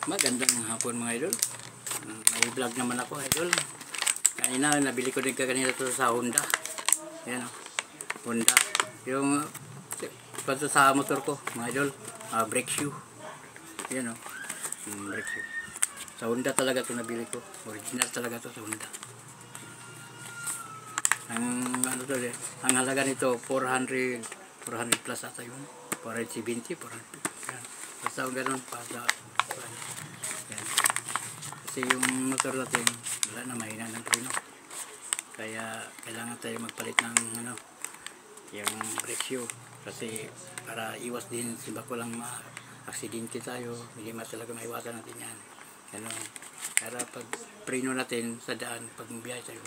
Magandang hapon mga idol. May vlog naman ako idol. Kanina nabili ko din kanina to sa Honda. Yan o. Honda. Yung panto sa motor ko mga idol. Brake shoe. Yan o. Brake shoe. Sa Honda talaga to nabili ko. Original talaga to sa Honda. Ang halaga nito 400 plus ata yun. 470, 400. Yan. Basta ganun pa sa yan. Kasi yung motor natin wala na, mahina ng preno, kaya kailangan tayo magpalit ng yung brake shoe, kasi para iwas din si bako lang ma-aksidente tayo, hindi talaga maiwasan natin yan. Para pag preno natin sa daan, pag biyahe tayo,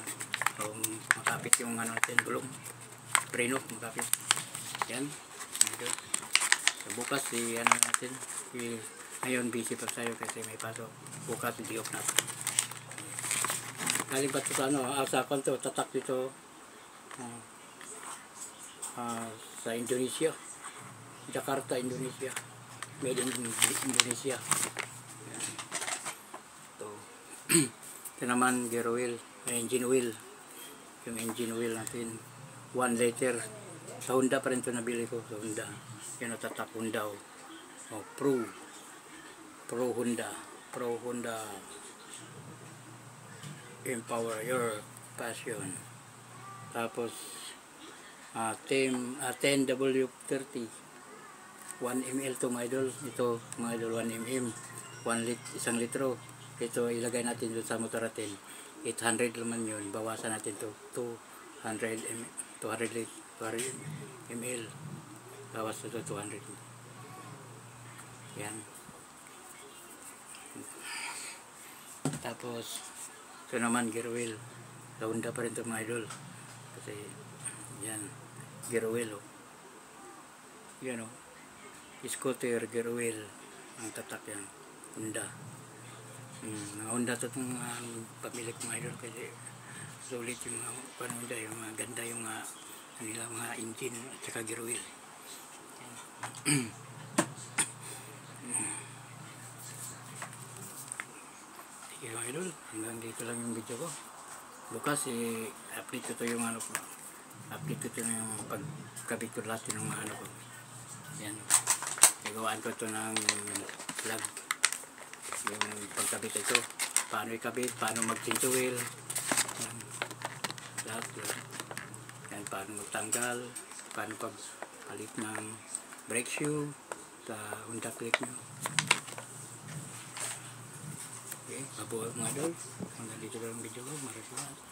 makapit yung natin, gulong preno, makapit yan. So, bukas natin ngayon busy pa tayo kasi may pasok. Bukas hindi off natin. Galing pa ito sa sa kanto, tatak dito sa Indonesia, Jakarta, Indonesia, made in Indonesia. Ito naman gear oil, engine oil. Yung engine oil natin 1 liter sa Honda pa rin ito nabili ko, sa Honda. Yan, tatak Honda Pro Honda Empower Your Passion. Tapos 10W30 1 ml to mga idol. Ito mga idol, 1 mm 1 litro. Ito ilagay natin doon sa motor natin. 800 naman yun, bawasan natin to 200 ml, bawas ito 200. Yan. Tapos ito naman gear oil, sa Honda pa rin ito mga idol, kasi yan gear oil yan scooter gear oil ang tatak yan, Honda. Honda ito itong pamili ko mga idol, kasi sulit yung Honda, yung ganda yung kanila mga engine at saka gear oil. Sige mga idol, hanggang dito lang yung video ko. Bukas update ko yung update ko yung pagkabit ko lahat ng ko. Yan, nagawaan ko ito ng vlog, yung pagkabit ito, paano ikabit, paano mag-change oil, lahat yan, paano magtanggal, paano pagpalit ng brake shoe sa Honda Click nyo. Okay, mabuhay mga idol. Hanggang dito lang ang video ko. Maraming salamat.